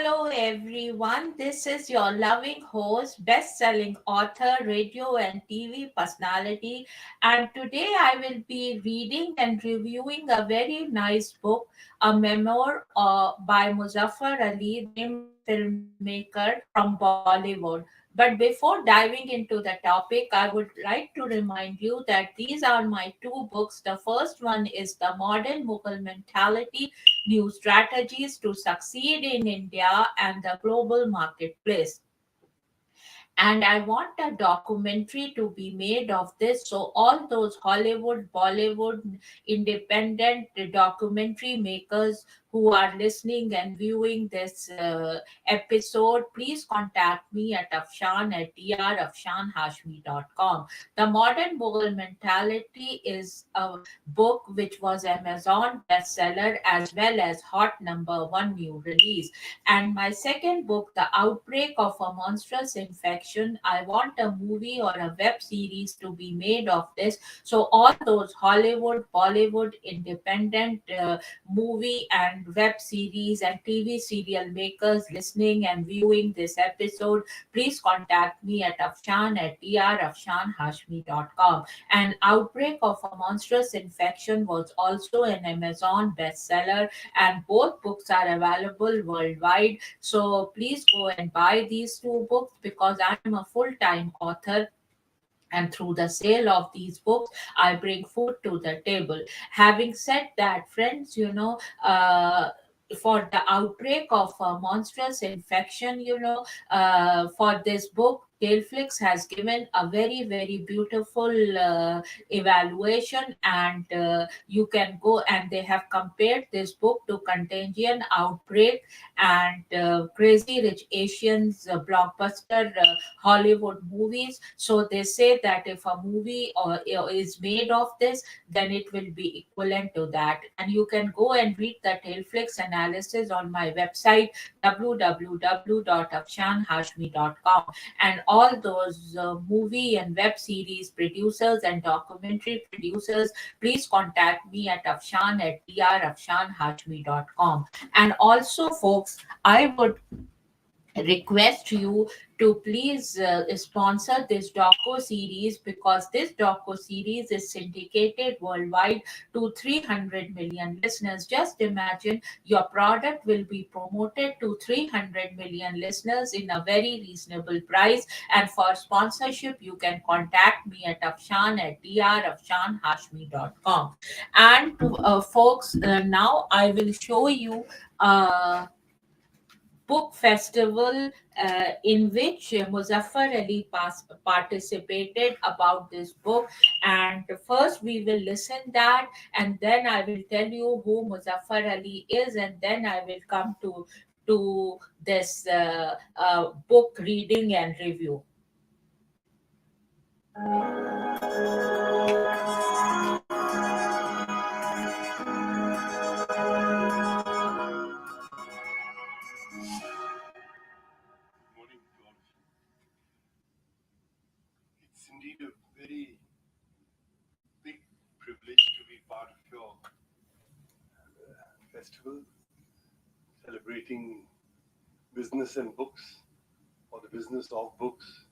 hello everyone. This is your loving host, best-selling author, radio and TV personality, and today I will be reading and reviewing a very nice book, a memoir by Muzaffar Ali, the famous filmmaker from Bollywood. But before diving into the topic, I would like to remind you that these are my two books. The first one is The Modern Mughal Mentality, New Strategies to Succeed in India and the Global Marketplace. And I want a documentary to be made of this, so all those Hollywood, Bollywood, independent documentary makers who are listening and viewing this episode, please contact me at Afshan at drafshanhashmi.com. The Modern Mughal Mentality is a book which was Amazon bestseller as well as hot number one new release. And my second book, The Outbreak of a Monstrous Infection, I want a movie or a web series to be made of this. So, all those Hollywood, Bollywood, independent movie and web series and TV serial makers listening and viewing this episode, please contact me at Afshan at drafshanhashmi.com. An Outbreak of a Monstrous Infection was also an Amazon bestseller, and both books are available worldwide. So please go and buy these two books because I'm a full time author, and through the sale of these books I bring food to the table. Having said that, friends, for the outbreak of a monstrous infection, for this book Tailflix has given a very very beautiful evaluation, and you can go and they have compared this book to Contagion, Outbreak, and Crazy Rich Asians, blockbuster Hollywood movies. So they say that if a movie or is made of this, then it will be equivalent to that. And you can go and read the Tailflix analysis on my website www.afshanhashmi.com. And all those movie and web series producers and documentary producers, please contact me at Afshan at drafshanhashmi.com. And also, folks, I would request you to please sponsor this doco series, because this doco series is syndicated worldwide to 300 million listeners. Just imagine your product will be promoted to 300 million listeners in a very reasonable price. And for sponsorship you can contact me at Afshan at drafshanhashmi.com. And folks, now I will show you book festival in which Muzaffar Ali participated about this book. And first we will listen that, and then I will tell you who Muzaffar Ali is, and then I will come to this book reading and review. Morning to all of you. It's indeed a very big privilege to be part of your festival celebrating business and books, or the business of books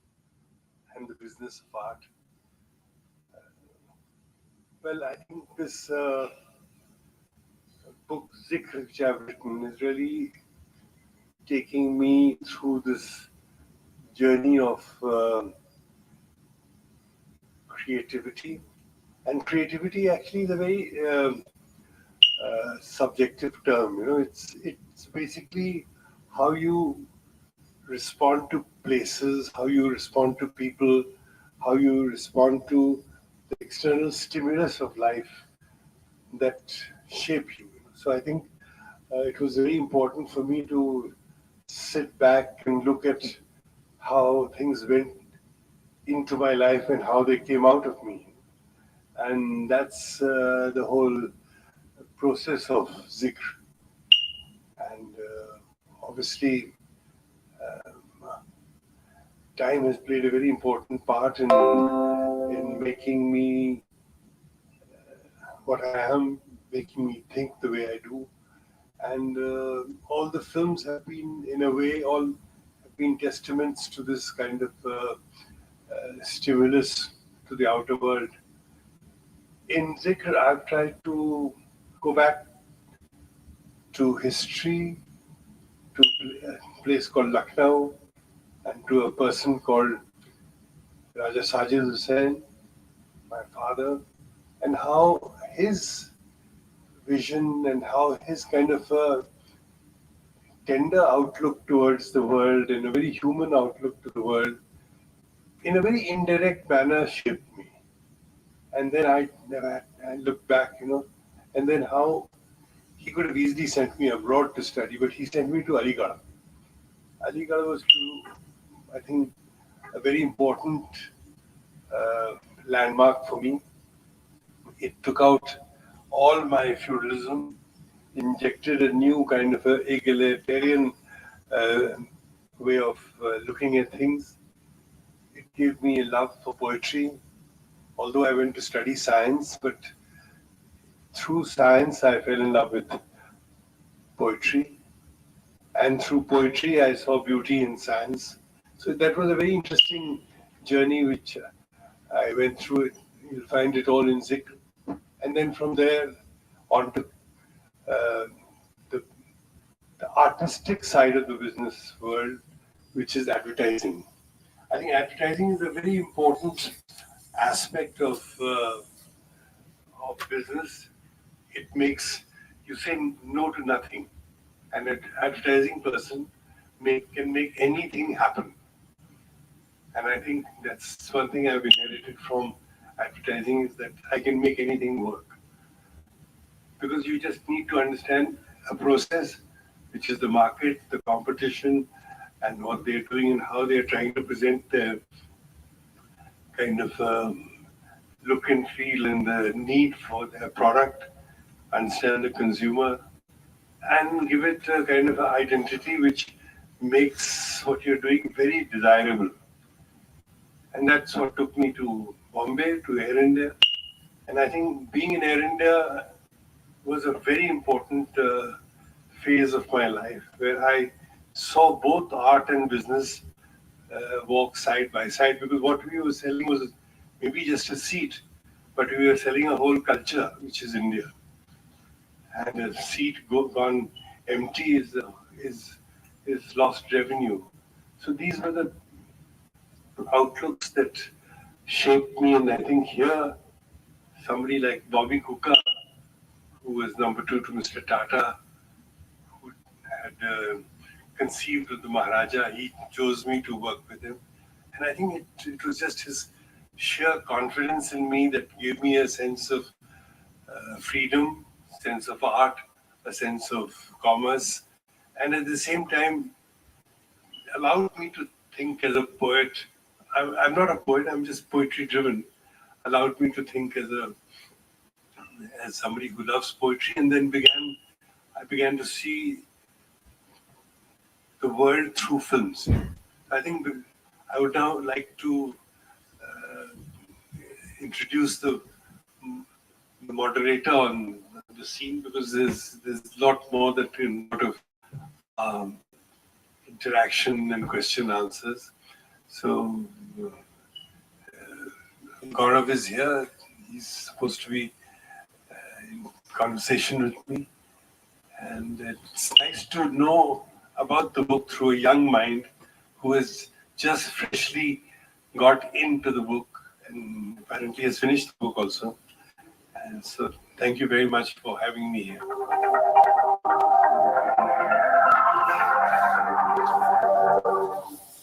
and the business of art. Well, I think this book, Zikr, which I've written, is really taking me through this journey of creativity. And creativity actually is a very subjective term. It's basically how you respond to places, how you respond to people, how you respond to the external stimulus of life that shape you. So I think it was very important for me to sit back and look at how things went into my life and how they came out of me. And that's the whole process of zikr. And obviously, time has played a very important part in making me what I am, making me think the way I do. and all the films have been, in a way, all have been testaments to this kind of stimulus to the outer world. In Zikr, I've tried to go back to history, to a place called Lucknow, and to a person called Raja Sajid Hussain, my father, and how his vision and how his kind of tender outlook towards the world and a very human outlook to the world, in a very indirect manner, shaped me. And then I look back, and then how he could have easily sent me abroad to study, but he sent me to Aligarh. Aligarh was, I think, a very important uh, landmark for me. It took out all my feudalism, injected a new kind of egalitarian uh, way of looking at things. It gave me a love for poetry, although I went to study science, but through science I fell in love with poetry, and through poetry I saw beauty in science. So that was a very interesting journey which I went through. It. You'll find it all in Zikr. And then from there on to uh, the, the artistic side of the business world, which is advertising. I think advertising is a very important aspect of business. It makes you say no to nothing, and an advertising person can make anything happen. And I think that's one thing I've inherited from advertising is that I can make anything work because you just need to understand a process, which is the market, the competition, and what they're doing and how they're trying to present their kind of look and feel and the need for their product, understand the consumer, and give it a kind of identity which makes what you're doing very desirable. And that's what took me to Bombay, to Air India. And I think being in Air India was a very important phase of my life where I saw both art and business walk side by side because what we were selling was maybe just a seat, but we were selling a whole culture, which is India. And a seat gone empty is is lost revenue. So these were the outlooks that shaped me, and I think here somebody like Bobby Cooker, who was number two to Mr. Tata, who had conceived of the Maharaja, he chose me to work with him. And I think it was just his sheer confidence in me that gave me a sense of freedom, sense of art, a sense of commerce, and at the same time allowed me to think as a poet. I'm not a poet, I'm just poetry driven. Allowed me to think as somebody who loves poetry, and then I began to see the world through films. I think I would now like to introduce the moderator on the scene because there's a lot more that in lot of um, interaction and question answers. So Gaurav is here. He's supposed to be in conversation with me, and it's nice to know about the book through a young mind who has just freshly got into the book and apparently has finished the book also. And so thank you very much for having me here.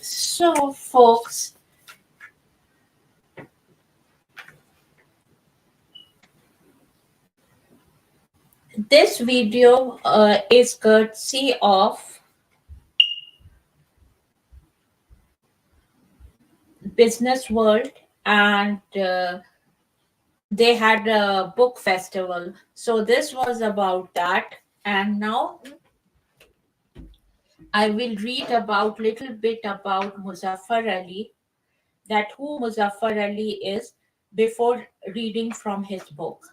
So, folks, this video is courtesy of Business World, and they had a book festival. So this was about that. And now I will read about little bit about Muzaffar Ali, that who Muzaffar Ali is before reading from his book.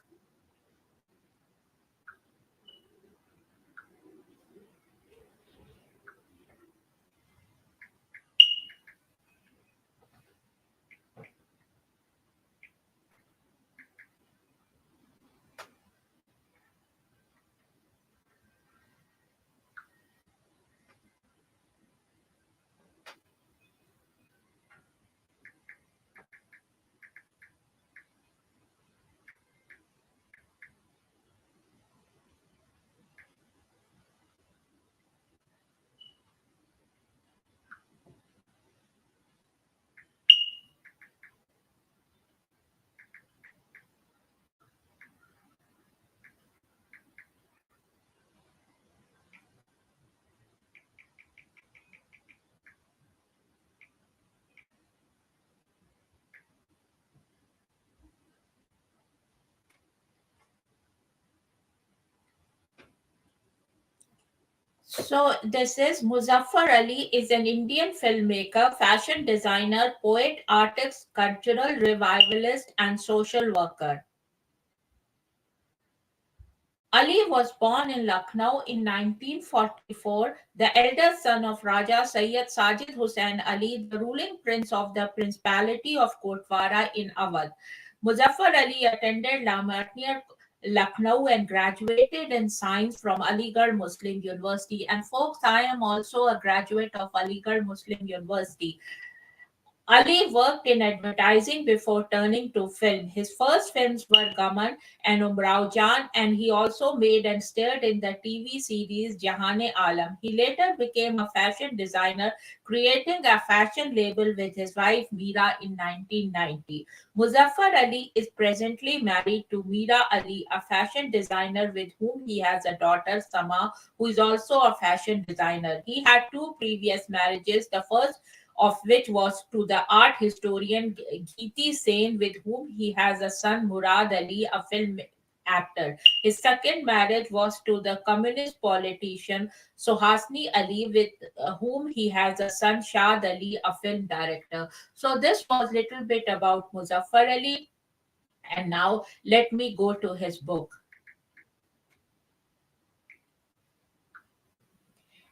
So this is Muzaffar Ali is an Indian filmmaker, fashion designer, poet, artist, cultural revivalist, and social worker. Ali was born in Lucknow in 1944, the eldest son of Raja Sayyid Sajid Hussain Ali, the ruling prince of the Principality of Kotwara in Awadh. Muzaffar Ali attended La Martiniere Lucknow and graduated in science from Aligarh Muslim University. And folks, I am also a graduate of Aligarh Muslim University. Ali worked in advertising before turning to film. His first films were Gaman and Umrao Jaan, and he also made and starred in the TV series Jahan Alam. He later became a fashion designer, creating a fashion label with his wife Meera in 1990. Muzaffar Ali is presently married to Meera Ali, a fashion designer with whom he has a daughter, Sama, who is also a fashion designer. He had two previous marriages. The first of which was to the art historian Geeti Sen, with whom he has a son, Murad Ali, a film actor. His second marriage was to the communist politician Sohasni Ali, with whom he has a son, Shad Ali, a film director. So this was little bit about Muzaffar Ali, and now let me go to his book.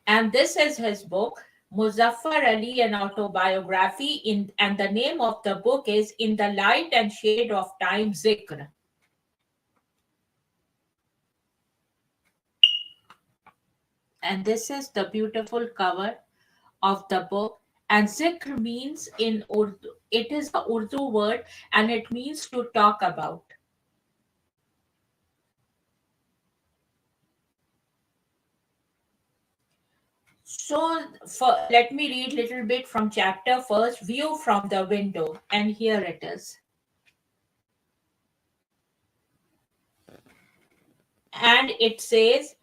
And this is his book, Muzaffar Ali, an autobiography. And the name of the book is In the Light and Shade of Time, Zikr. And this is the beautiful cover of the book. And Zikr means in Urdu, it is a Urdu word and it means to talk about. So let me read little bit from chapter first, View from the Window. And here it is. And it says,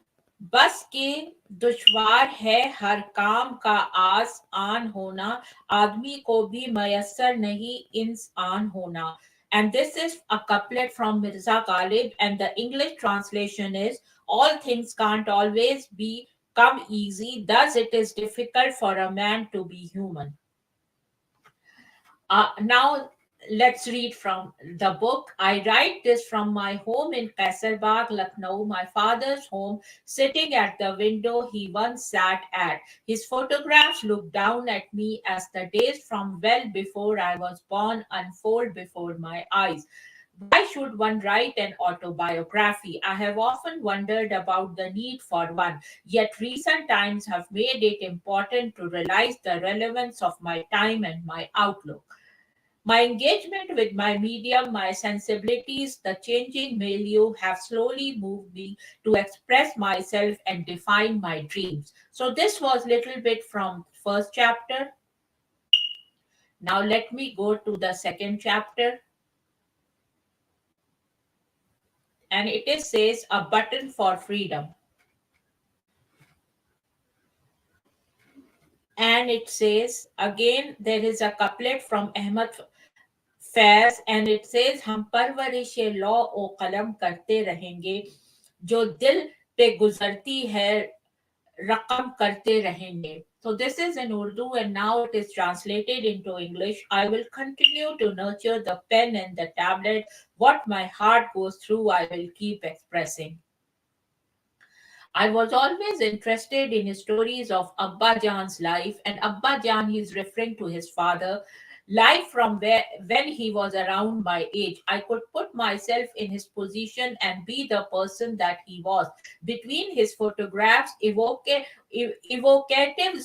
बस के दुश्वार है हर काम का आस आन होना, आदमी को भी मयसर नहीं इंसान होना. And this is a couplet from Mirza Ghalib, and the English translation is, all things can't always be come easy, thus it is difficult for a man to be human. Now let's read from the book. I write this from my home in Kaisarbagh, Lucknow, my father's home, sitting at the window he once sat at. His photographs look down at me as the days from well before I was born unfold before my eyes. Why should one write an autobiography? I have often wondered about the need for one, yet recent times have made it important to realize the relevance of my time and my outlook. My engagement with my medium, my sensibilities, the changing milieu have slowly moved me to express myself and define my dreams. So this was little bit from first chapter. Now let me go to the second chapter, and it is says a button for freedom. And it says again there is a couplet from Ahmad Faiz and it says हम परवरिश लौ ओ कलम करते रहेंगे जो दिल पे गुजरती है रकम करते रहेंगे. So this is in Urdu and now it is translated into English. I will continue to nurture the pen and the tablet. What my heart goes through, I will keep expressing. I was always interested in stories of Abba Jan's life, and Abba Jan, he is referring to his father, life from where when he was around my age. I could put myself in his position and be the person that he was. Between his photographs, evocative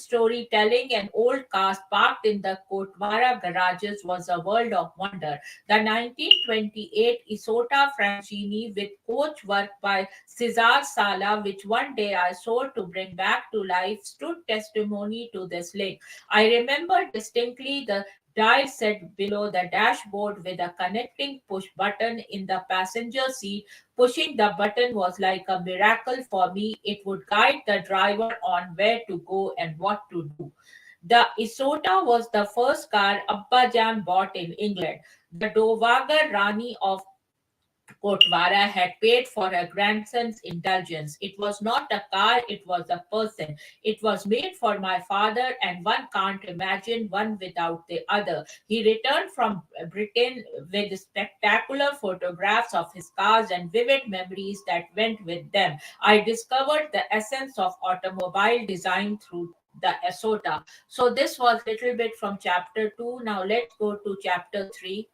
storytelling, and old cars parked in the Kotwara garages was a world of wonder. The 1928 Isota Francini with coach work by Cesar Sala, which one day I sold to bring back to life, stood testimony to this link. I remember distinctly the dial set below the dashboard with a connecting push button in the passenger seat. Pushing the button was like a miracle for me. It would guide the driver on where to go and what to do. The Isota was the first car Abba Jan bought in England. The Dowager Rani of Kotwara had paid for her grandson's indulgence. It was not a car, it was a person. It was made for my father, and one can't imagine one without the other. He returned from Britain with spectacular photographs of his cars and vivid memories that went with them. I discovered the essence of automobile design through the Esota. So this was little bit from chapter 2. Now let's go to chapter 3.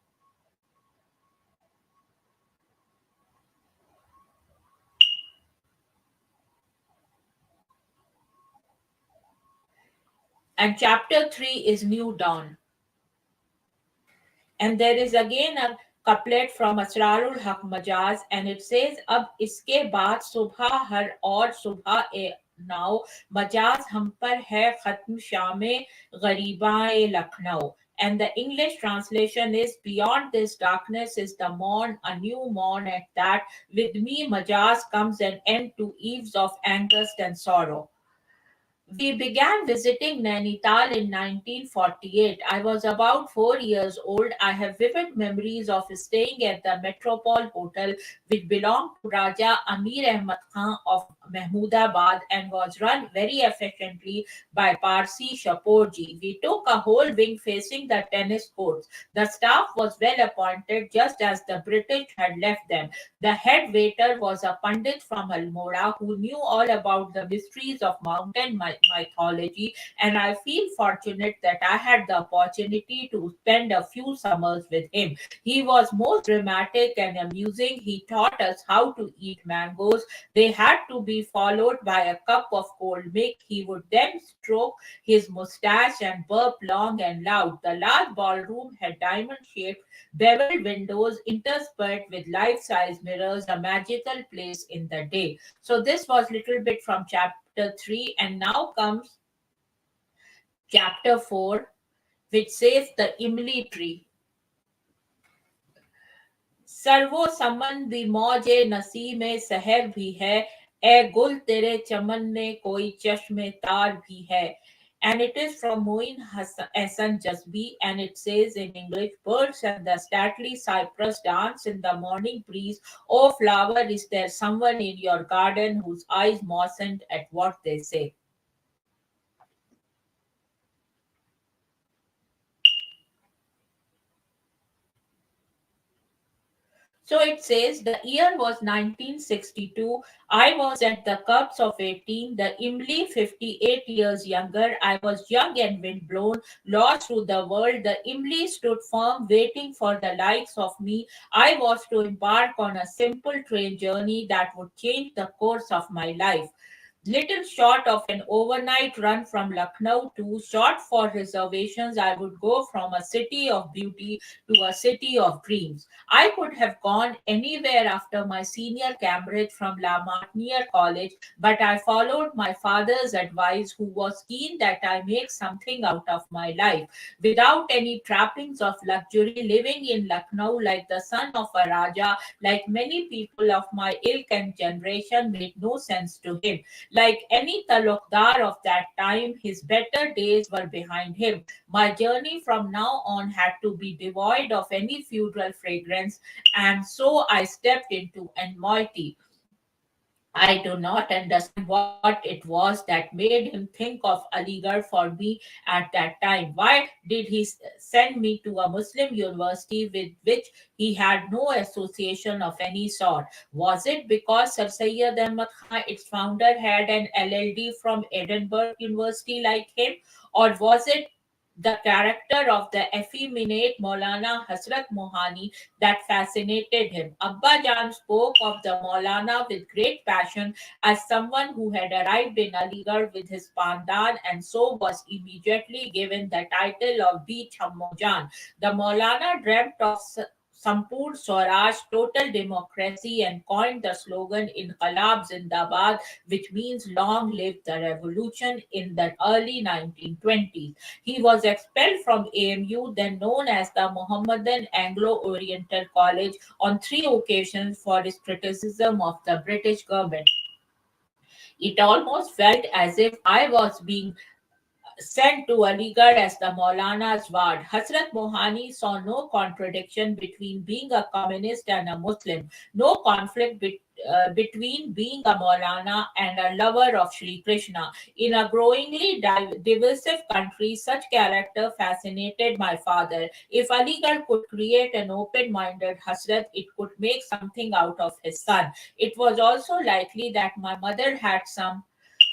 And chapter 3 is New Dawn. And there is again a couplet from Asrarul Haq Majaz, and it says, Ab iske baad subha har aur subha e now majaz hum par hai khatm shame gharibae Lucknow. And the English translation is, beyond this darkness is the morn, a new morn at that. With me, Majaz comes an end to eves of angst and sorrow. We began visiting Nainital in 1948. I was about 4 years old. I have vivid memories of staying at the Metropole Hotel, which belonged to Raja Amir Ahmad Khan of Mahmudabad and was run very efficiently by Parsi Shaporji. We took a whole wing facing the tennis courts. The staff was well appointed, just as the British had left them. The head waiter was a Pandit from Almora who knew all about the mysteries of mountain mythology, and I feel fortunate that I had the opportunity to spend a few summers with him. He was most dramatic and amusing. He taught us how to eat mangoes. They had to be followed by a cup of cold milk. He would then stroke his mustache and burp long and loud. The large ballroom had diamond shaped beveled windows interspersed with life-size mirrors, a magical place in the day. So this was little bit from chapter 3, and now comes chapter 4, which says the Imli tree. Servo संबंधी मौजे नसीमे सहर भी है ए गुल तेरे चमन में कोई चश्मे तार भी है. And it is from Moin Hassan Jasbi, and it says in English, birds and the stately cypress dance in the morning breeze. Oh flower, is there someone in your garden whose eyes moistened at what they say? So it says the year was 1962. I was at the cusp of 18, the Imli 58 years younger. I was young and windblown, lost through the world. The Imli stood firm, waiting for the likes of me. I was to embark on a simple train journey that would change the course of my life. Little short of an overnight run from Lucknow to short for reservations, I would go from a city of beauty to a city of dreams. I could have gone anywhere after my senior Cambridge from La Martiniere College, but I followed my father's advice, who was keen that I make something out of my life. Without any trappings of luxury, living in Lucknow like the son of a Raja, like many people of my ilk and generation, made no sense to him. Like any talukdar of that time, his better days were behind him. My journey from now on had to be devoid of any feudal fragrance, and so I stepped into annuity. I do not understand what it was that made him think of Aligarh for me at that time. Why did he send me to a Muslim university with which he had no association of any sort? Was it because Sir Syed Ahmad Khan, its founder, had an LLD from Edinburgh University like him? Or was it the character of the effeminate Maulana Hasrat Mohani that fascinated him? Abba Jan spoke of the Maulana with great passion as someone who had arrived in Aligarh with his pandan and so was immediately given the title of Beach Hammo Jan. The Maulana dreamt of Sampur Swaraj, total democracy, and coined the slogan Inqalab Zindabad, which means long live the revolution, in the early 1920s. He was expelled from AMU, then known as the Mohammedan Anglo Oriental College, on three occasions for his criticism of the British government. It almost felt as if I was being sent to Aligarh as the Maulana's ward. Hasrat Mohani saw no contradiction between being a communist and a Muslim, no conflict between being a Maulana and a lover of Sri Krishna. In a growingly divisive country, such character fascinated my father. If Aligarh could create an open minded Hasrat, it could make something out of his son. It was also likely that my mother had some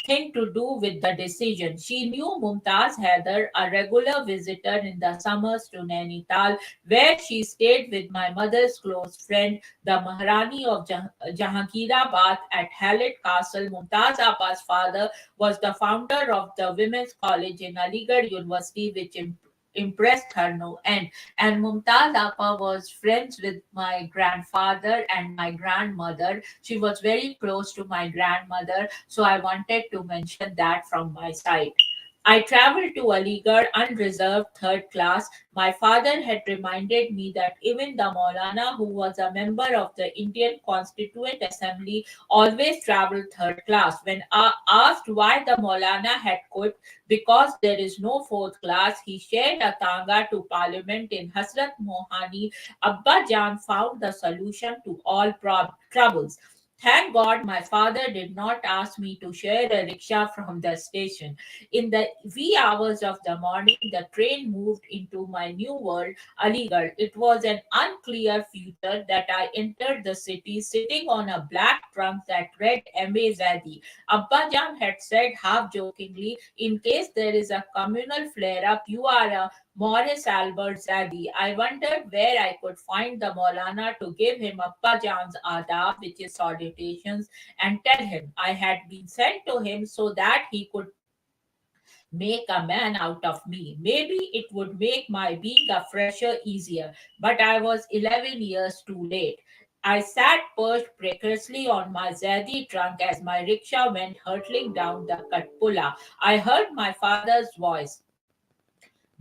thing to do with the decision. She knew Mumtaz Haider, a regular visitor in the summers to Nainital, where she stayed with my mother's close friend, the Maharani of Jahangirabad at Hallett Castle. Mumtaz Appa's father was the founder of the Women's College in Aligarh University, which impressed her no end. And Mumtaz Appa was friends with my grandfather and my grandmother. She was very close to my grandmother, so I wanted to mention that from my side. I traveled to Aligarh unreserved third class. My father had reminded me that even the Maulana, who was a member of the Indian Constituent Assembly, always traveled third class. When asked why the Maulana had quit because there is no fourth class, he shared a tanga to Parliament in Hasrat Mohani. Abba Jan found the solution to all troubles. Thank God my father did not ask me to share a rickshaw from the station. In the wee hours of the morning, the train moved into my new world, Aligarh. It was an unclear future that I entered the city sitting on a black trunk that read M.A. Zadi. Abba Jan had said half jokingly, in case there is a communal flare up, you are a Morris Albert Zadi. I wondered where I could find the Maulana to give him Abba Jan's adab, which is salutations, and tell him I had been sent to him so that he could make a man out of me. Maybe it would make my being a fresher easier, but I was 11 years too late. I sat perched precariously on my Zadi trunk as my rickshaw went hurtling down the Katpula. I heard my father's voice.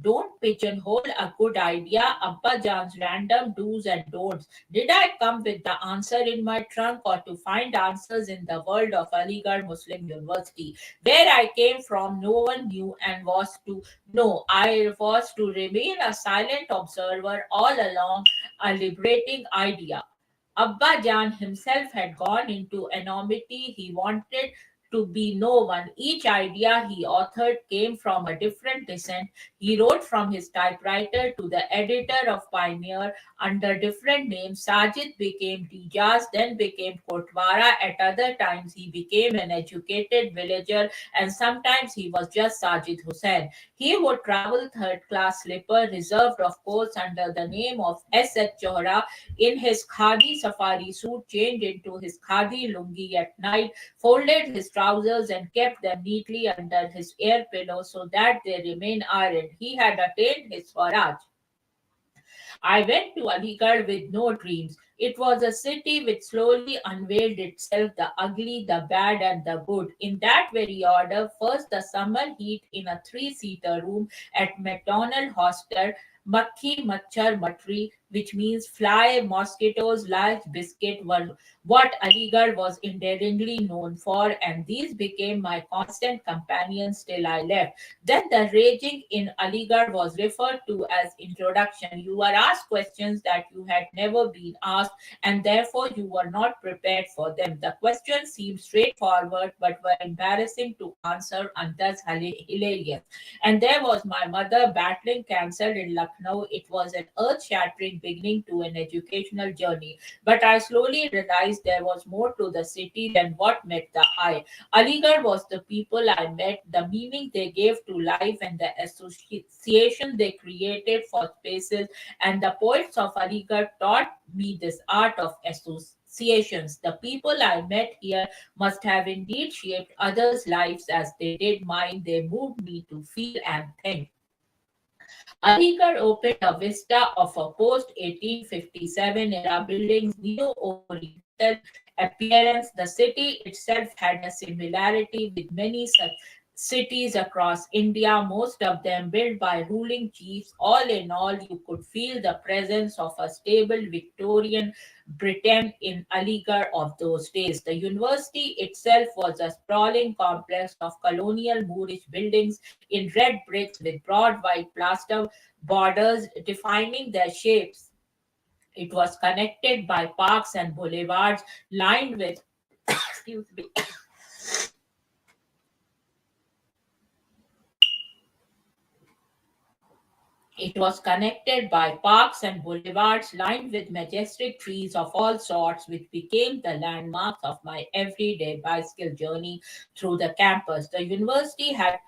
Don't pigeonhole a good idea, Abba Jan's random do's and don'ts. Did I come with the answer in my trunk or to find answers in the world of Aligarh Muslim University? Where I came from, no one knew and was to know. I was to remain a silent observer all along, a liberating idea. Abba Jan himself had gone into anonymity. He wanted to be no one. Each idea he authored came from a different descent. He wrote from his typewriter to the editor of Pioneer under different names. Sajid became Dijaz, then became Kotwara. At other times, he became an educated villager, and sometimes he was just Sajid Hussain. He would travel third class slipper, reserved, of course, under the name of S.H. Johra, in his khadi safari suit, changed into his khadi lungi at night, folded his trousers and kept them neatly under his air pillow so that they remain ironed. He had attained his Swaraj. I went to Aligarh with no dreams. It was a city which slowly unveiled itself, the ugly, the bad, and the good. In that very order, first the summer heat in a three-seater room at McDonald Hostel, Makhi Machar Matri, which means fly, mosquitoes, lice, biscuit, were what Aligarh was endearingly known for, and these became my constant companions till I left. Then the raging in Aligarh was referred to as introduction. You were asked questions that you had never been asked, and therefore you were not prepared for them. The questions seemed straightforward but were embarrassing to answer and thus hilarious. And there was my mother battling cancer in Lucknow. It was an earth shattering beginning to an educational journey. But I slowly realized there was more to the city than what met the eye. Aligarh was the people I met, the meaning they gave to life, and the association they created for spaces. And the poets of Aligarh taught me this art of associations. The people I met here must have indeed shaped others' lives as they did mine. They moved me to feel and think. Aligarh opened a vista of a post 1857 era buildings, neo Oriental appearance. The city itself had a similarity with many such cities across India, most of them built by ruling chiefs. All in all, you could feel the presence of a stable Victorian Britain in Aligarh of those days. The university itself was a sprawling complex of colonial Moorish buildings in red bricks with broad white plaster borders defining their shapes. It was connected by parks and boulevards lined with excuse me. It was connected by parks and boulevards lined with majestic trees of all sorts, which became the landmarks of my everyday bicycle journey through the campus. The university had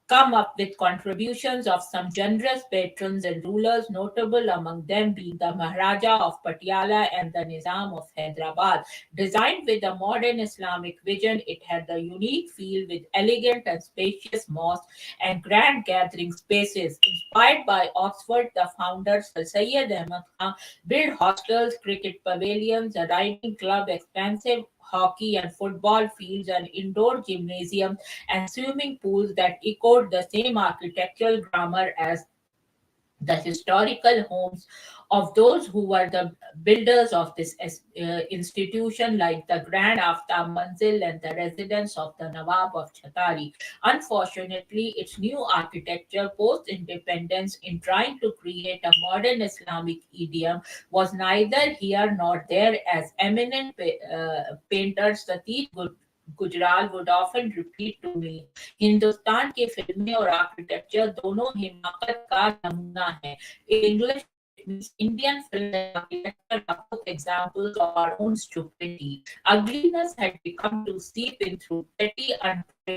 come up with contributions of some generous patrons and rulers, notable among them being the Maharaja of Patiala and the Nizam of Hyderabad. Designed with a modern Islamic vision, it had the unique feel with elegant and spacious mosques and grand gathering spaces. Inspired by Oxford, the founders, Sir Syed Ahmad Khan, built hostels, cricket pavilions, a riding club, expansive hockey and football fields, an indoor gymnasium, and swimming pools that echoed the same architectural grammar as the historical homes of those who were the builders of this institution, like the Grand Aftab Manzil and the residence of the Nawab of Chatari. Unfortunately, its new architecture post independence in trying to create a modern Islamic idiom was neither here nor there, as eminent painters Satish Gujral would often repeat to me, Hindustan की फिल्में और architecture दोनों हिमाकत का नमूना है. In English, it means Indian film and architecture are both examples of our own stupidity. Ugliness had become to seep in through petty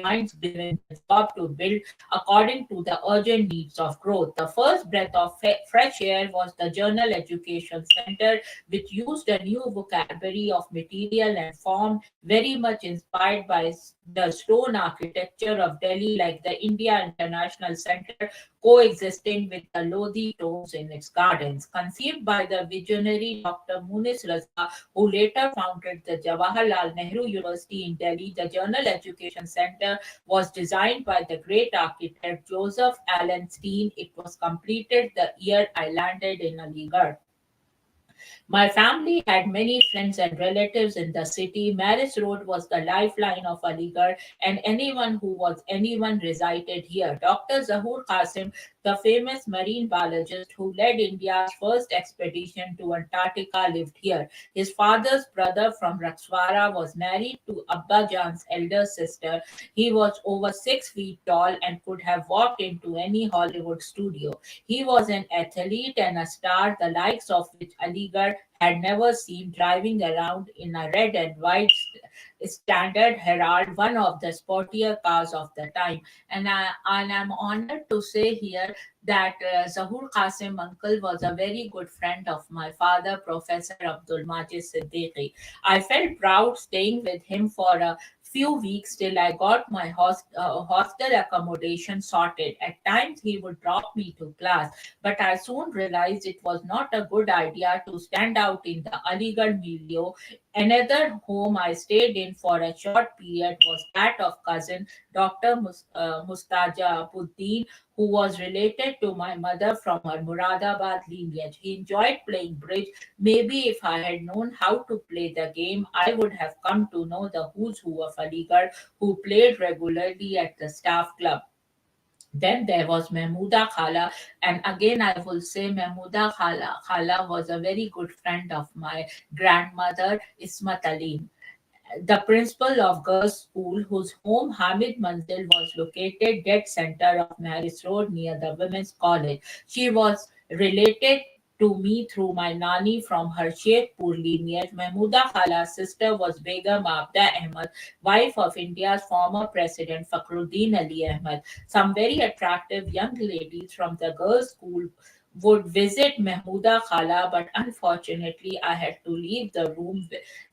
minds given the job to build according to the urgent needs of growth. The first breath of fresh air was the Journal Education Center, which used a new vocabulary of material and form, very much inspired by the stone architecture of Delhi, like the India International Center, coexisting with the Lodi tones in its gardens. Conceived by the visionary Dr. Munis Raza, who later founded the Jawaharlal Nehru University in Delhi, the Journal Education Center was designed by the great architect Joseph Allen Steen. It was completed the year I landed in Aligarh. My family had many friends and relatives in the city. Maris Road was the lifeline of Aligarh, and anyone who was anyone resided here. Dr. Zahur Qasim, the famous marine biologist who led India's first expedition to Antarctica, lived here. His father's brother from Rakswara was married to Abba Jan's elder sister. He was over 6 feet tall and could have walked into any Hollywood studio. He was an athlete and a star, the likes of which Aligarh had never seen, driving around in a red and white Standard Herald, one of the sportier cars of the time. And I'm honored to say here that Zahur Qasim uncle was a very good friend of my father, Professor Abdul Majid Siddiqui. I felt proud staying with him for a few weeks till I got my hostel accommodation sorted. At times, he would drop me to class, but I soon realized it was not a good idea to stand out in the Aligarh milieu. Another home I stayed in for a short period was that of cousin Dr. Mustaja Buddin, who was related to my mother from her Muradabad lineage. He enjoyed playing bridge. Maybe if I had known how to play the game, I would have come to know the who's who of Aligarh, who played regularly at the staff club. Then there was Mahmooda Khala, and again I will say Mahmooda Khala was a very good friend of my grandmother, Ismat Ali, the principal of girls' school, whose home Hamid Manzil was located dead center of Maris Road near the women's college. She was related to me through my nani from her Sheikhpur lineage. Mahmooda Khala's sister was Begum Abda Ahmad, wife of India's former president Fakhruddin Ali Ahmad. Some very attractive young ladies from the girls' school would visit Mahmooda Khala, but unfortunately, I had to leave the room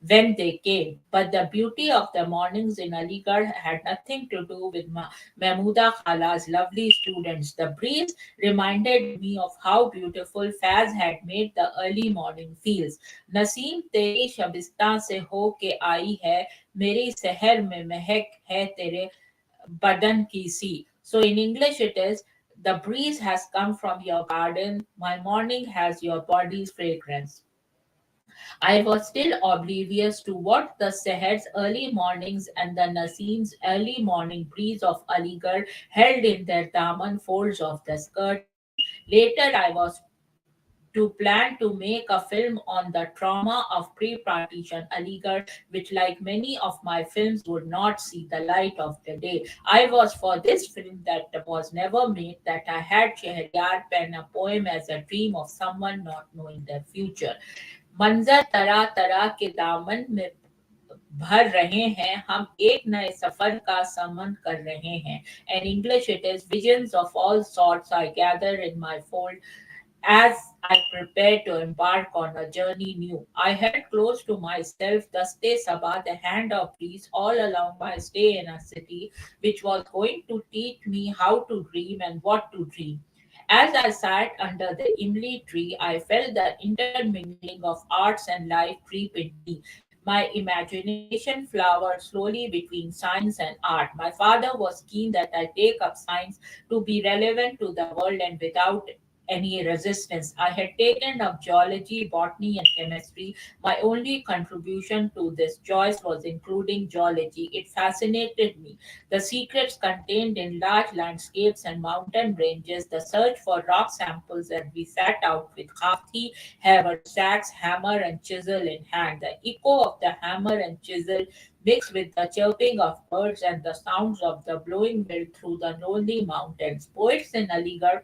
when they came. But the beauty of the mornings in Aligarh had nothing to do with Mahmooda Khala's lovely students. The breeze reminded me of how beautiful Faz had made the early morning feels. Naseem तेरी शबिस्तां से हो के आई है मेरी शहर में महक है तेरे badan ki si. So in English it is, the breeze has come from your garden, my morning has your body's fragrance. I was still oblivious to what the Seher's early mornings and the Nasim's early morning breeze of Aligarh held in their daman folds of the skirts. Later, I was to plan to make a film on the trauma of pre-partition Aligarh, which, like many of my films, would not see the light of the day. I was for this film that was never made that I had Shahryar pen a poem as a dream of someone not knowing their future. मंजर तरह तरह के दामन में भर रहे हैं हम एक नए सफर का समन कर रहे हैं and English it is visions of all sorts I gather in my fold as I prepared to embark on a journey new. I held close to myself Daste Sabah, the hand of peace, all along my stay in a city which was going to teach me how to dream and what to dream. As I sat under the imli tree, I felt the intermingling of arts and life creep into me. My imagination flowered slowly between science and art. My father was keen that I take up science to be relevant to the world and without any resistance. I had taken up geology, botany, and chemistry. My only contribution to this choice was including geology. It fascinated me. The secrets contained in large landscapes and mountain ranges, the search for rock samples, and we sat out with khaki, haversacks, hammer, and chisel in hand. The echo of the hammer and chisel mixed with the chirping of birds and the sounds of the blowing wind through the lonely mountains. Poets in Aligarh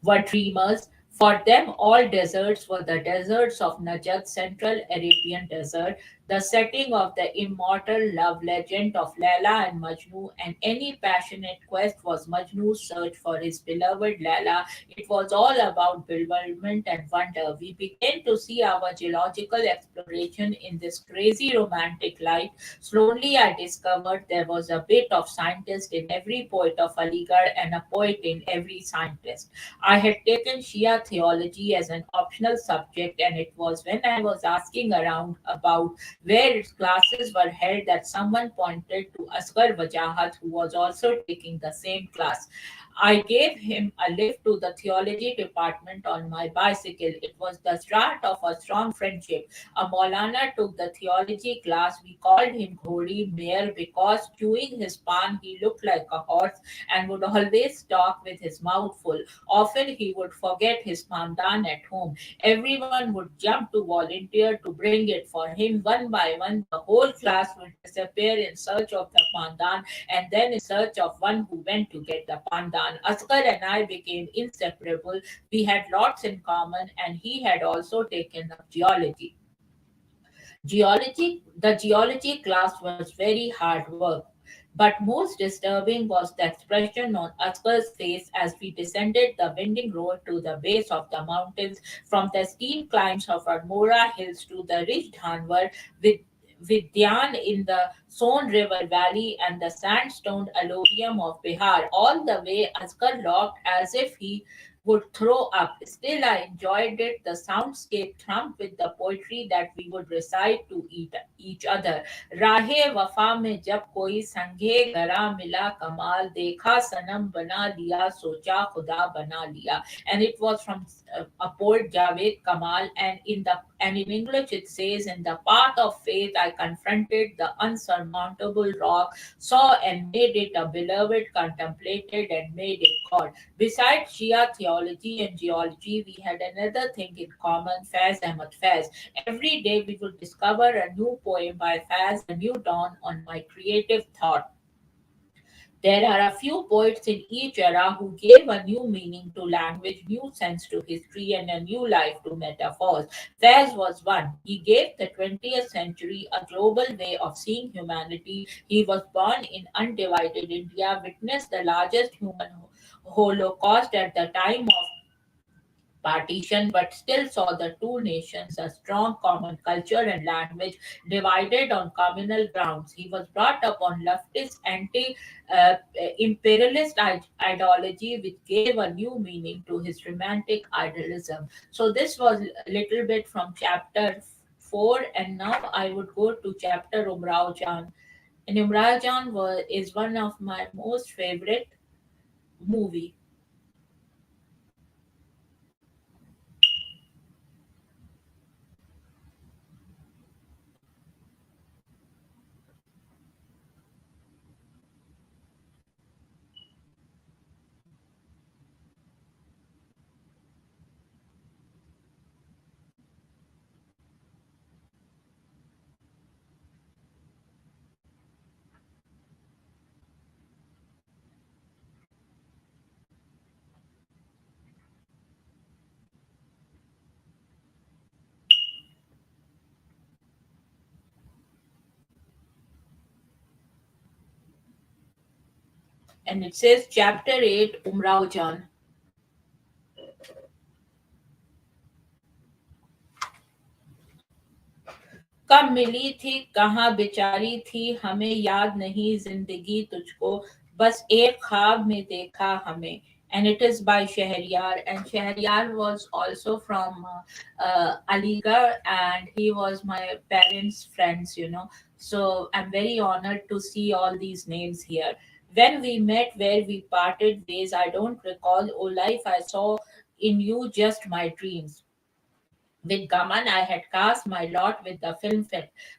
were dreamers. For them, all deserts were the deserts of Najd, Central Arabian Desert, the setting of the immortal love legend of Laila and Majnu, and any passionate quest was Majnu's search for his beloved Laila. It was all about bewilderment and wonder. We began to see our geological exploration in this crazy romantic light. Slowly, I discovered there was a bit of scientist in every poet of Aligarh and a poet in every scientist. I had taken Shia theology as an optional subject, and it was when I was asking around about where its classes were held that someone pointed to Asghar Wajahat, who was also taking the same class. I gave him a lift to the theology department on my bicycle. It was the start of a strong friendship. A Maulana took the theology class. We called him Ghori Mayor because chewing his pan he looked like a horse and would always talk with his mouth full. Often he would forget his pandan at home. Everyone would jump to volunteer to bring it for him. One by one, the whole class would disappear in search of the pandan and then in search of one who went to get the pandan. Asghar and I became inseparable. We had lots in common, and he had also taken up geology. The geology class was very hard work, but most disturbing was the expression on Askar's face as we descended the winding road to the base of the mountains, from the steep climbs of Almora hills to the rich Dhanwar with Jaan in the Son River Valley and the sandstone alluvium of Bihar. All the way, Asghar looked as if he would throw up. Still, I enjoyed it. The soundscape thrummed with the poetry that we would recite to each other. राहे वफा में जब कोई संगे गरा मिला कमाल देखा सनम बना लिया सोचा खुदा बना लिया. And it was from a poet Javed Kamal, and in English it says, in the path of faith I confronted the unsurmountable rock, saw and made it a beloved, contemplated and made it God. Besides Shia theology and geology, we had another thing in common, Faz Ahmad Faz. Every day we would discover a new poem by Faz, a new dawn on my creative thought. There are a few poets in each era who gave a new meaning to language, new sense to history, and a new life to metaphors. Fairs was one. He gave the 20th century a global way of seeing humanity. He was born in undivided India, witnessed the largest human holocaust at the time of partition, but still saw the two nations a strong common culture and language divided on communal grounds. He was brought up on leftist anti imperialist ideology, which gave a new meaning to his romantic idealism. So, this was a little bit from chapter 4, and now I would go to chapter Umrao Jaan. And Umrao Jaan is one of my most favorite movie. And it says chapter 8 Umrao Jaan. कब मिली थी कहाँ बेचारी थी हमें याद नहीं जिंदगी तुझको बस एक ख्वाब में देखा हमें. And it is by Shahriyar, and Shahriyar was also from Aligarh, and he was my parents' friends, So I'm very honored to see all these names here. When we met, where we parted ways, I don't recall. Oh, life I saw in you just my dreams. With Gaman, I had cast my lot with the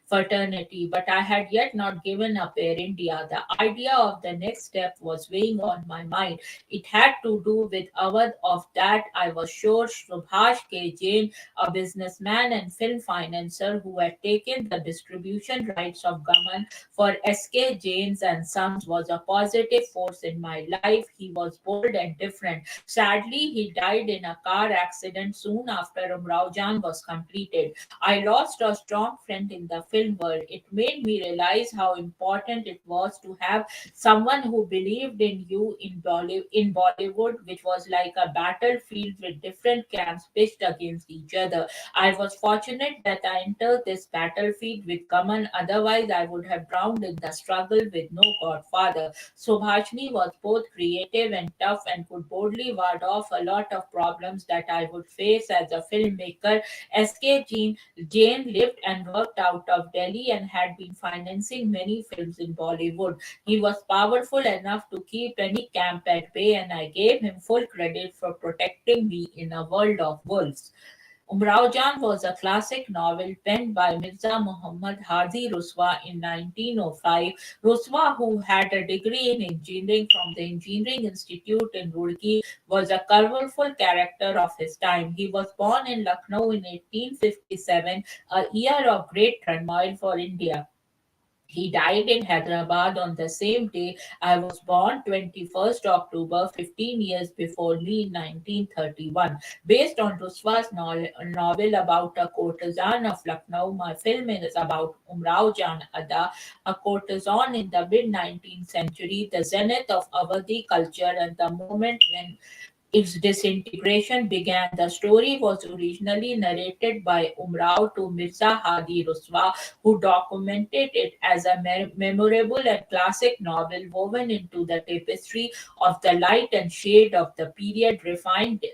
fraternity, but I had yet not given up Air India. The idea of the next step was weighing on my mind. It had to do with Awadh. Of that, I was sure. Subhash K. Jain, a businessman and film financer who had taken the distribution rights of Gaman for S.K. Jains and Sons, was a positive force in my life. He was bold and different. Sadly, he died in a car accident soon after Umrao Jaan was completed. I lost a strong friend in the film world. It made me realize how important it was to have someone who believed in you in Bollywood, which was like a battlefield with different camps pitched against each other. I was fortunate that I entered this battlefield with Kaman, otherwise, I would have drowned in the struggle with no godfather. Subhashini was both creative and tough and could boldly ward off a lot of problems that I would face as a filmmaker. S.K. Jain lived and worked out of Delhi and had been financing many films in Bollywood. He was powerful enough to keep any camp at bay, and I gave him full credit for protecting me in a world of wolves. Umrao Jaan was a classic novel penned by Mirza Muhammad Hadi Ruswa in 1905. Ruswa, who had a degree in engineering from the Engineering Institute in Roorkee, was a colorful character of his time. He was born in Lucknow in 1857, a year of great turmoil for India. He died in Hyderabad on the same day I was born, 21st October, 15 years before me in 1931. Based on Ruswa's novel about a courtesan of Lucknow, my film is about Umrao Jan Ada, a courtesan in the mid 19th century, the zenith of Awadhi culture and the moment when its disintegration began. The story was originally narrated by Umrao to Mirza Hadi Ruswa, who documented it as a memorable and classic novel woven into the tapestry of the light and shade of the period. Refined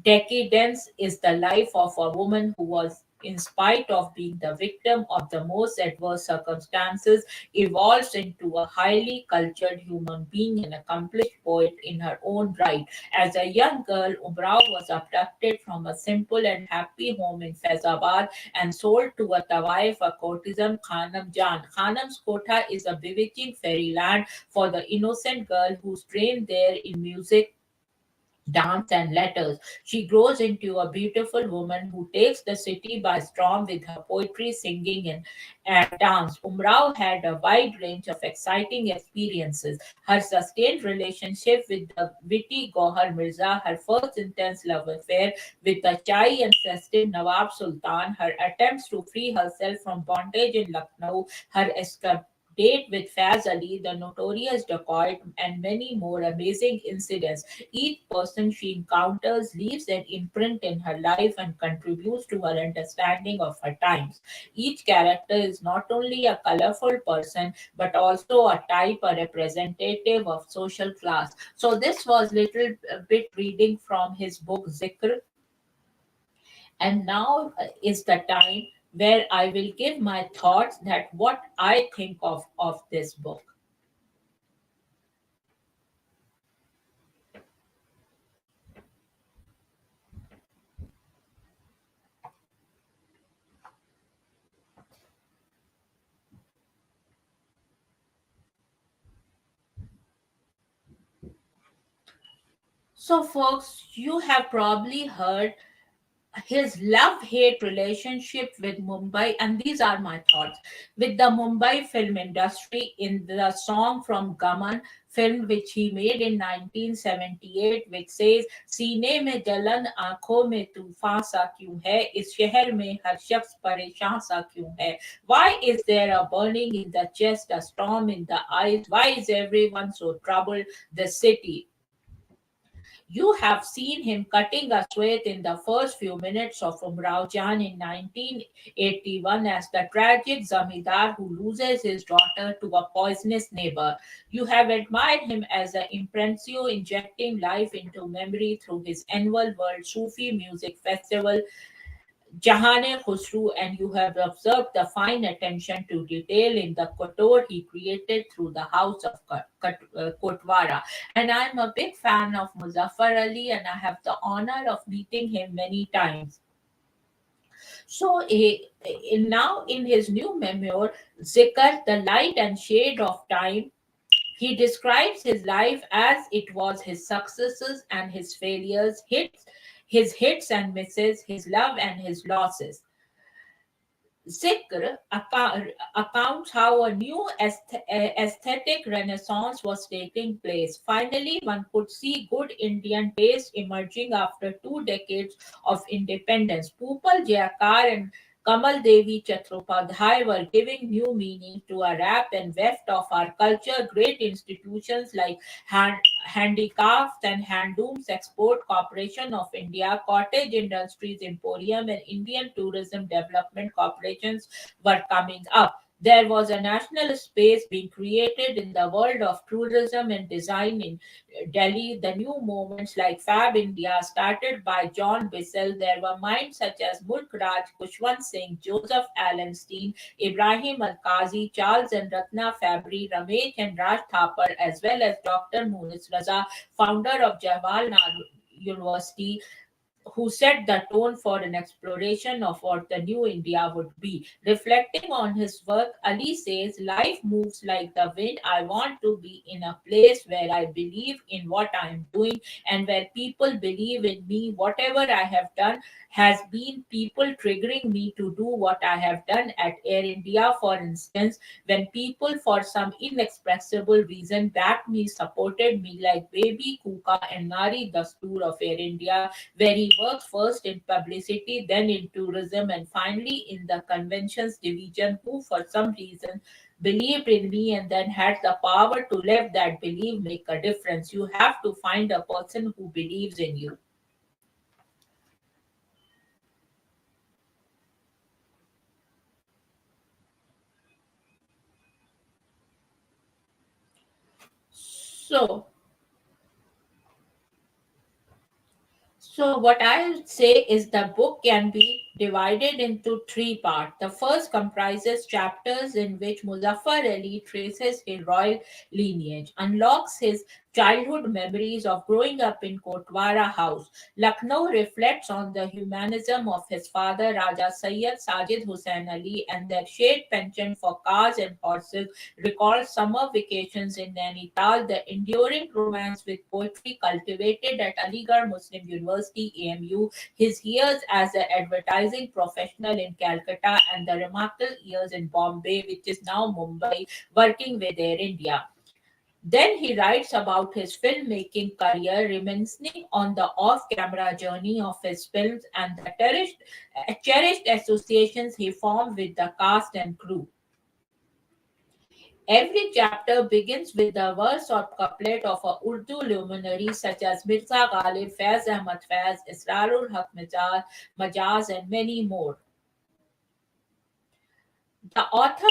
decadence is the life of a woman who was, in spite of being the victim of the most adverse circumstances, evolves into a highly cultured human being and accomplished poet in her own right. As a young girl, Umrao was abducted from a simple and happy home in Faizabad and sold to a tawaif, a courtesan Khanam Jan. Khanam's Kotha is a bewitching fairyland for the innocent girl who's trained there in music, dance, and letters. She grows into a beautiful woman who takes the city by storm with her poetry, singing, and dance. Umrao had a wide range of exciting experiences. Her sustained relationship with the witty Gohar Mirza, her first intense love affair with the chai and festive Nawab Sultan, her attempts to free herself from bondage in Lucknow, her escape date with Faz Ali, the notorious dacoit, and many more amazing incidents. Each person she encounters leaves an imprint in her life and contributes to her understanding of her times. Each character is not only a colorful person but also a type, a representative of social class. So this was little bit reading from his book Zikr, and now is the time where I will give my thoughts that what I think of this book. So, folks, you have probably heard his love hate relationship with Mumbai, and these are my thoughts with the Mumbai film industry in the song from Gaman film, which he made in 1978, which says, सीने में जलन आंखों में तूफान सा क्यों है इस शहर में हर शख्स परेशान सा क्यों है. Why is there a burning in the chest, a storm in the eyes? Why is everyone so troubled? The city. You have seen him cutting a sweat in the first few minutes of Umrao Jaan in 1981 as the tragic zamindar who loses his daughter to a poisonous neighbor. You have admired him as an impresario injecting life into memory through his annual World Sufi Music Festival Jahane Khusru, and you have observed the fine attention to detail in the couture he created through the house of Kotwara. And I'm a big fan of Muzaffar Ali, and I have the honor of meeting him many times. So, now in his new memoir, Zikr, The Light and Shade of Time, he describes his life as it was his successes and his failures, his hits and misses, his love and his losses. Zikr accounts how a new aesthetic renaissance was taking place. Finally, one could see good Indian taste emerging after 2 decades of independence. Pupal Jayakar and Kamal Devi Chatropadhyay were giving new meaning to a rap and weft of our culture. Great institutions like Handicrafts and Handlooms Export Corporation of India, Cottage Industries Emporium, and Indian Tourism Development Corporations were coming up. There was a national space being created in the world of tourism and design in Delhi. The new movements like Fab India, started by John Bissell, there were minds such as Mulk Raj, Kushwant Singh, Joseph Allenstein, Ibrahim Al-Qazi, Charles and Ratna Fabry, Ramesh and Raj Thapar, as well as Dr. Munis Raza, founder of Jawaharlal University, who set the tone for an exploration of what the new India would be. Reflecting on his work, Ali says, life moves like the wind. I want to be in a place where I believe in what I am doing and where people believe in me. Whatever I have done has been people triggering me to do what I have done at Air India, for instance, when people, for some inexpressible reason, backed me, supported me, like Baby Kuka and Nari Dastoor of Air India, where he worked first in publicity, then in tourism, and finally in the conventions division, who for some reason believed in me and then had the power to let that belief make a difference. You have to find a person who believes in you. So, So, what I would say is the book can be divided into three parts. The first comprises chapters in which Muzaffar Ali traces his royal lineage, unlocks his childhood memories of growing up in Kotwara House. Lucknow reflects on the humanism of his father, Raja Sayyid Sajid Hussain Ali, and their shared penchant for cars and horses recalls summer vacations in Nainital, the enduring romance with poetry cultivated at Aligarh Muslim University AMU, his years as an advertising professional in Calcutta, and the remarkable years in Bombay, which is now Mumbai, working with Air India. Then he writes about his filmmaking career, reminiscing on the off camera journey of his films and the cherished associations he formed with the cast and crew. Every chapter begins with a verse or couplet of a Urdu luminary such as Mirza Ghalib, Faiz Ahmad Faiz, Israrul Haq Majaz, and many more. The author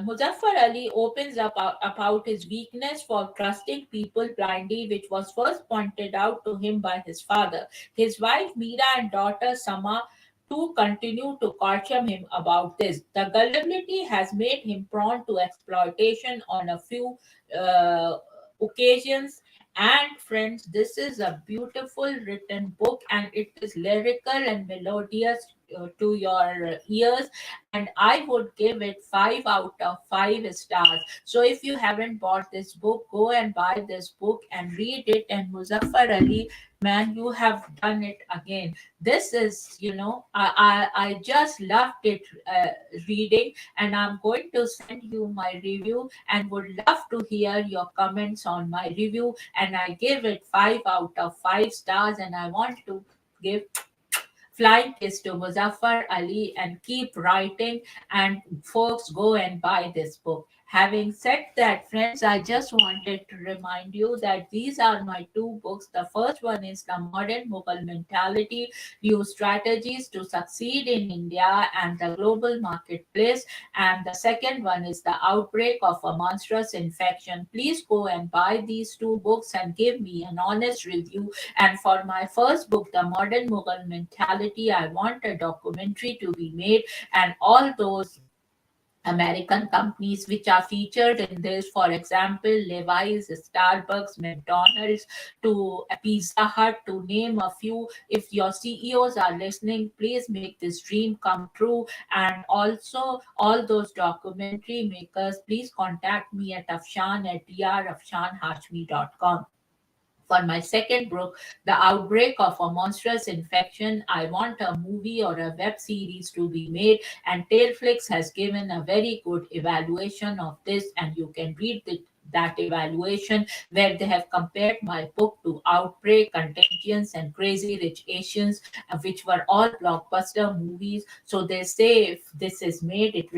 Muzaffar Ali opens up about his weakness for trusting people blindly, which was first pointed out to him by his father. His wife Meera and daughter Sama to continue to caution him about this. The gullibility has made him prone to exploitation on a few uh, occasions. And friends, this is a beautiful written book, and it is lyrical and melodious to your ears. And I would give it 5 out of 5 stars. So if you haven't bought this book, go and buy this book and read it. And Muzaffar Ali, man, you have done it again. This is, I just loved it reading, and I'm going to send you my review and would love to hear your comments on my review. And I give it 5 out of 5 stars, and I want to give flying kiss to Muzaffar Ali and keep writing. And folks, go and buy this book. Having said that, friends, I just wanted to remind you that these are my two books. The first one is The Modern Mughal Mentality, New Strategies to Succeed in India and the Global Marketplace. And the second one is The Outbreak of a Monstrous Infection. Please go and buy these two books and give me an honest review. And for my first book, The Modern Mughal Mentality, I want a documentary to be made, and all those American companies which are featured in this, for example, Levi's, Starbucks, McDonald's, to Pizza Hut, to name a few. If your CEOs are listening, please make this dream come true. And also, all those documentary makers, please contact me at Afshan at drafshanhashmi.com. For my second book, The Outbreak of a Monstrous Infection, I want a movie or a web series to be made, and Tailflix has given a very good evaluation of this, and you can read that evaluation where they have compared my book to Outbreak, Contagions, and Crazy Rich Asians, which were all blockbuster movies. So they say if this is made, if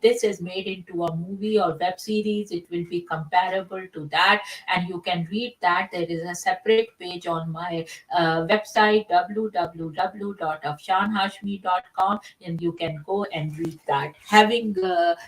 this is made into a movie or web series, it will be comparable to that, and you can read that. There is a separate page on my website www.afshanhashmi.com, and you can go and read that. Having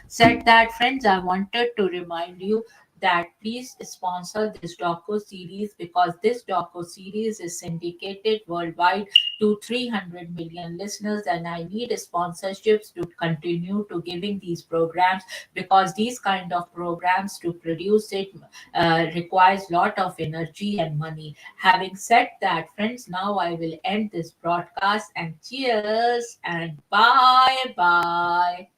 said that, friends, I wanted to remind you that please sponsor this doco series, because this doco series is syndicated worldwide to 300 million listeners, and I need sponsorships to continue to giving these programs, because these kind of programs, to produce it, requires lot of energy and money. Having said that, friends, now I will end this broadcast, and cheers and bye bye.